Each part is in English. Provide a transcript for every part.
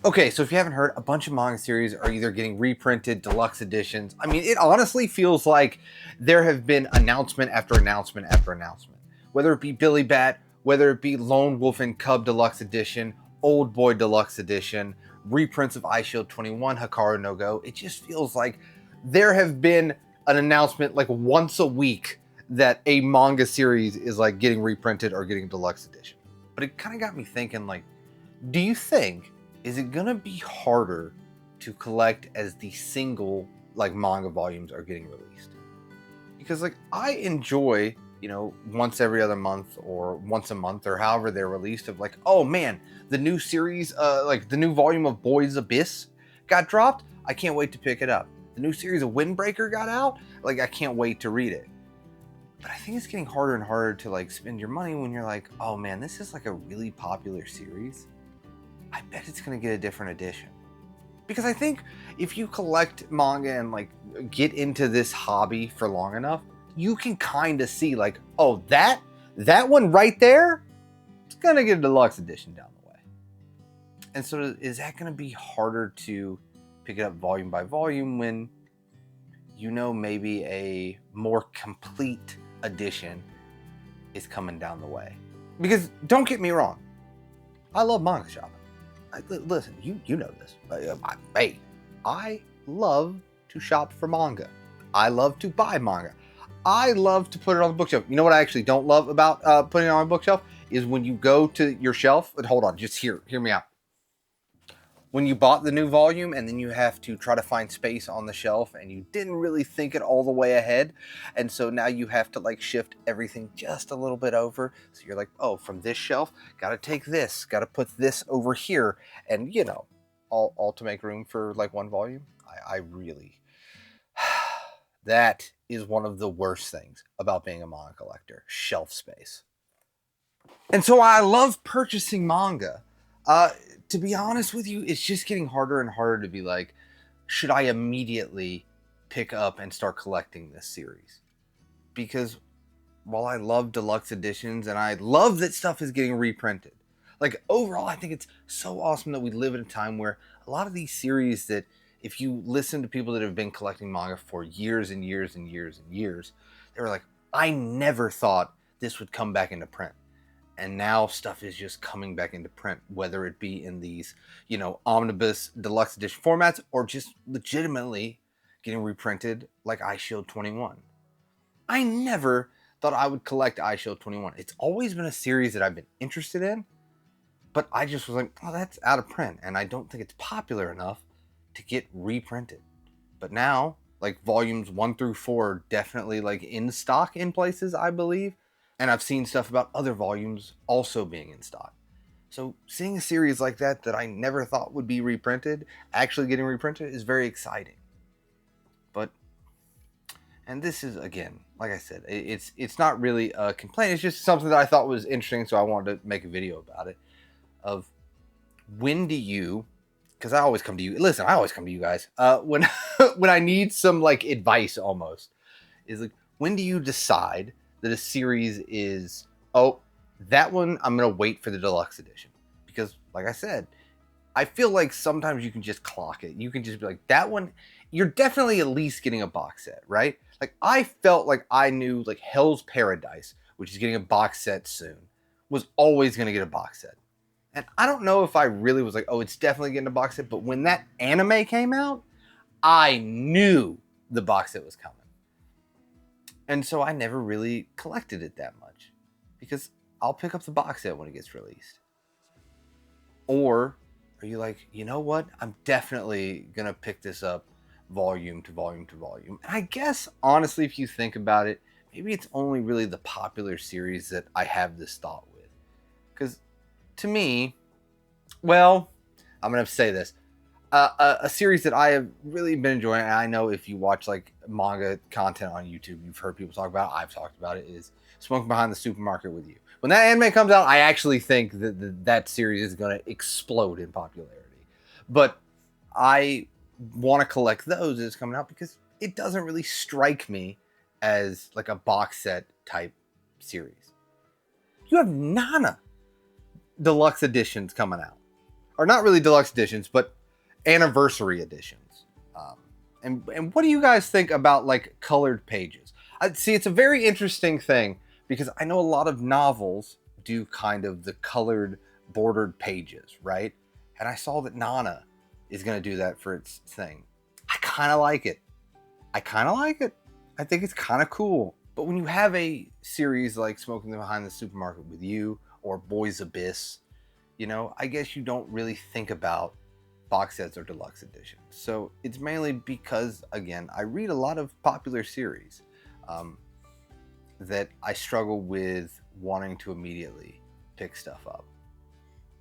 Okay, so if you haven't heard, a bunch of manga series are either getting reprinted, deluxe editions. I mean, it honestly feels like there have been announcement after announcement after announcement. Whether it be Billy Bat, whether it be Lone Wolf and Cub Deluxe Edition, Old Boy Deluxe Edition, reprints of iShield 21, Hikaru no Go, it just feels like there have been an announcement like once a week that a manga series is like getting reprinted or getting deluxe edition. But it kind of got me thinking, like, do you think, is it gonna be harder to collect as the single like manga volumes are getting released? Because like I enjoy, you know, once every other month or once a month or however they're released, of like, oh man, the new series, like the new volume of Boys Abyss got dropped. I can't wait to pick it up. The new series of Windbreaker got out. Like, I can't wait to read it. But I think it's getting harder and harder to like spend your money when you're like, oh man, this is like a really popular series. I bet it's gonna get a different edition. Because I think if you collect manga and like get into this hobby for long enough, you can kind of see like, oh, that one right there, it's gonna get a deluxe edition down the way. And so is that gonna be harder to pick it up volume by volume when you know maybe a more complete edition is coming down the way? Because don't get me wrong, I love manga shopping. Listen, you know this. Hey, I love to shop for manga. I love to buy manga. I love to put it on the bookshelf. You know what I actually don't love about putting it on my bookshelf is when you go to your shelf. And hold on, just hear me out. When you bought the new volume and then you have to try to find space on the shelf and you didn't really think it all the way ahead. And so now you have to like shift everything just a little bit over. So you're like, oh, from this shelf, got to take this, got to put this over here. And you know, all to make room for like one volume. I really, that is one of the worst things about being a manga collector, shelf space. And so I love purchasing manga. To be honest with you, it's just getting harder and harder to be like, should I immediately pick up and start collecting this series? Because while I love deluxe editions and I love that stuff is getting reprinted, like overall, I think it's so awesome that we live in a time where a lot of these series that if you listen to people that have been collecting manga for years and years and years and years, they were like, I never thought this would come back into print. And now stuff is just coming back into print, whether it be in these, you know, omnibus deluxe edition formats or just legitimately getting reprinted like iShield 21. I never thought I would collect iShield 21. It's always been a series that I've been interested in, but I just was like, oh, that's out of print. And I don't think it's popular enough to get reprinted. But now, like volumes 1 through 4 are definitely like in stock in places, I believe. And I've seen stuff about other volumes also being in stock. So seeing a series like that I never thought would be reprinted, actually getting reprinted, is very exciting. But, and this is, again, like I said, it's not really a complaint. It's just something that I thought was interesting, so I wanted to make a video about it. Of when do you, because I always come to you. Listen, I always come to you guys. When when I need some like advice, almost, is like, when do you decide that a series is, oh, that one I'm gonna wait for the deluxe edition? Because like I said, I feel like sometimes you can just clock it. You can just be like, that one, you're definitely at least getting a box set, right? Like I felt like I knew like Hell's Paradise, which is getting a box set soon, was always gonna get a box set. And I don't know if I really was like, oh, it's definitely getting a box set, but when that anime came out, I knew the box set was coming. And so I never really collected it that much because I'll pick up the box set when it gets released. Or are you like, you know what? I'm definitely going to pick this up volume to volume to volume. And I guess, honestly, if you think about it, maybe it's only really the popular series that I have this thought with. Because to me, well, I'm going to say this. A series that I have really been enjoying, and I know if you watch like manga content on YouTube, you've heard people talk about it, I've talked about it, is Smoking Behind the Supermarket with You. When that anime comes out, I actually think that that series is going to explode in popularity. But I want to collect those as it's coming out because it doesn't really strike me as like a box set type series. You have Nana deluxe editions coming out. or not really deluxe editions, but anniversary editions. And what do you guys think about like colored pages? See, it's a very interesting thing because I know a lot of novels do kind of the colored bordered pages, right? And I saw that Nana is going to do that for its thing. I kind of like it. I think it's kind of cool. But when you have a series like Smoking Behind the Supermarket with You or Boys Abyss, you know, I guess you don't really think about box sets or deluxe editions. So it's mainly because, again, I read a lot of popular series that I struggle with wanting to immediately pick stuff up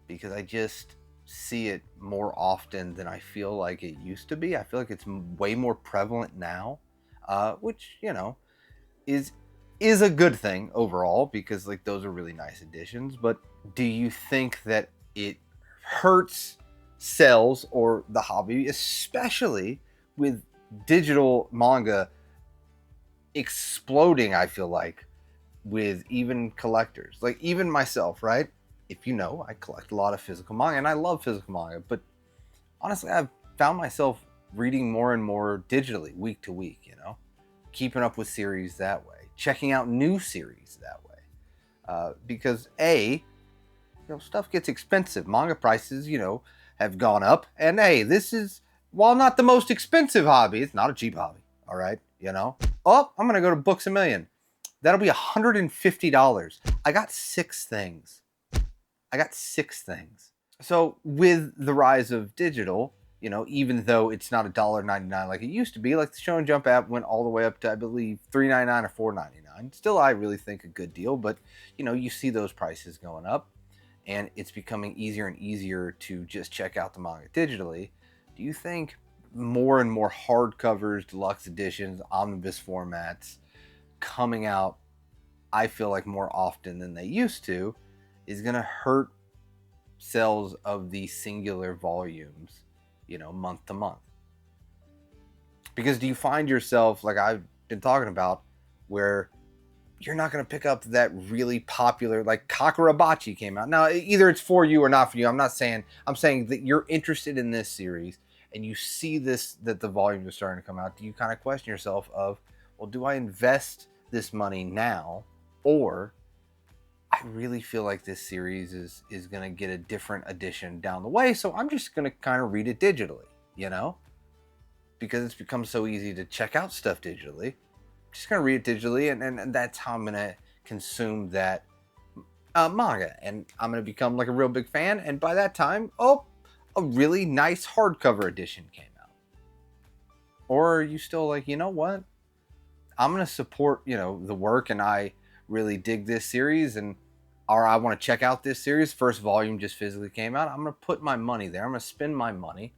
because I just see it more often than I feel like it used to be. I feel like it's way more prevalent now, which, you know, is a good thing overall because like those are really nice additions. But do you think that it hurts sales or the hobby, especially with digital manga exploding? I feel like with even collectors, like even myself, right? If you know, I collect a lot of physical manga and I love physical manga, but honestly, I've found myself reading more and more digitally week to week, you know, keeping up with series that way, checking out new series that way. Because you know, stuff gets expensive. Manga prices, you know, have gone up. And hey, this is, while not the most expensive hobby, it's not a cheap hobby. All right. You know, oh, I'm going to go to Books A Million. That'll be $150. I got 6 things. So with the rise of digital, you know, even though it's not $1.99 like it used to be, like the Show and Jump app went all the way up to, I believe, $3.99 or $4.99. Still, I really think a good deal, but you know, you see those prices going up, and it's becoming easier and easier to just check out the manga digitally. Do you think more and more hardcovers, deluxe editions, omnibus formats coming out, I feel like more often than they used to, is going to hurt sales of the singular volumes, you know, month to month? Because do you find yourself, like I've been talking about, where you're not going to pick up that really popular, like Kakurabachi came out. Now, either it's for you or not for you. I'm saying that you're interested in this series and you see this, that the volumes are starting to come out. Do you kind of question yourself of, well, do I invest this money now, or I really feel like this series is going to get a different edition down the way, so I'm just going to kind of read it digitally, you know? Because it's become so easy to check out stuff digitally. I'm just going to read it digitally, and that's how I'm going to consume that manga. And I'm going to become like a real big fan, and by that time, oh, a really nice hardcover edition came out. Or are you still like, you know what? I'm going to support, you know, the work, and I really dig this series, or I want to check out this series. First volume just physically came out. I'm going to put my money there. I'm going to spend my money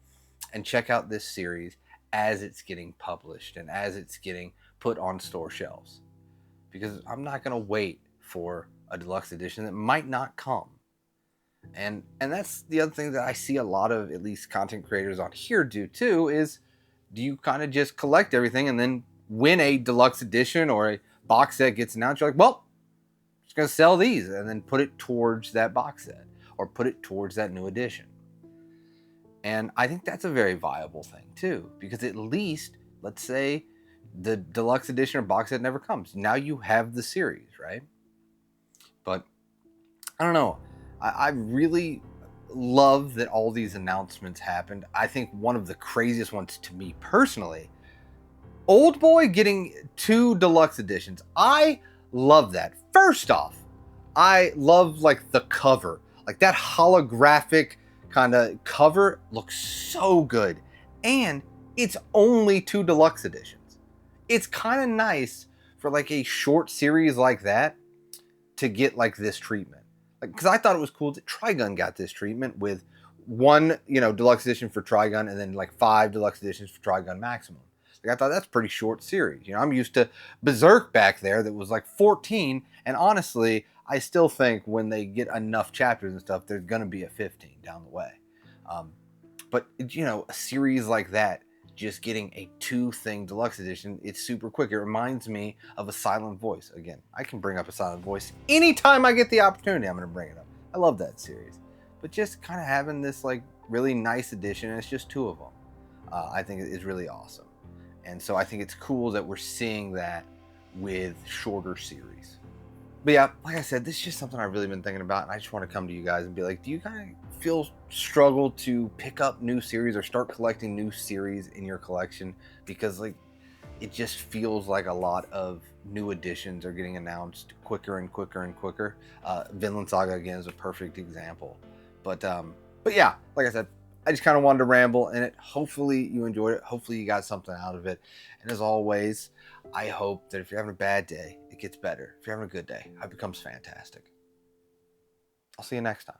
and check out this series as it's getting published and as it's getting put on store shelves. Because I'm not going to wait for a deluxe edition that might not come. And that's the other thing that I see a lot of, at least content creators on here do too, is do you kind of just collect everything, and then when a deluxe edition or a box set gets announced, you're like, well, I'm just going to sell these, and then put it towards that box set or put it towards that new edition. And I think that's a very viable thing too, because at least, let's say the deluxe edition or box set never comes. Now you have the series, right? But I don't know. I really love that all these announcements happened. I think one of the craziest ones to me personally, Old Boy getting 2 deluxe editions. I love that. First off, I love like the cover, like that holographic kind of cover looks so good. And it's only 2 deluxe editions. It's kind of nice for like a short series like that to get like this treatment. Like, because I thought it was cool that Trigun got this treatment with 1, you know, deluxe edition for Trigun, and then like 5 deluxe editions for Trigun Maximum. Like, I thought that's a pretty short series. You know, I'm used to Berserk back there that was like 14, and honestly, I still think when they get enough chapters and stuff, there's going to be a 15 down the way. But, you know, a series like that, just getting a 2-thing deluxe edition, it's super quick. It reminds me of A Silent Voice. Again, I can bring up A Silent Voice anytime I get the opportunity. I'm going to bring it up. I love that series. but just kind of having this like really nice edition, and it's just 2 of them, I think is really awesome. And so I think it's cool that we're seeing that with shorter series. But yeah, like I said, this is just something I've really been thinking about, and I just want to come to you guys and be like, do you guys feel struggle to pick up new series or start collecting new series in your collection? Because like, it just feels like a lot of new editions are getting announced quicker and quicker and quicker. Vinland Saga again is a perfect example. But yeah, like I said, I just kind of wanted to ramble in it. Hopefully you enjoyed it. Hopefully you got something out of it. And as always, I hope that if you're having a bad day, it gets better. If you're having a good day, it becomes fantastic. I'll see you next time.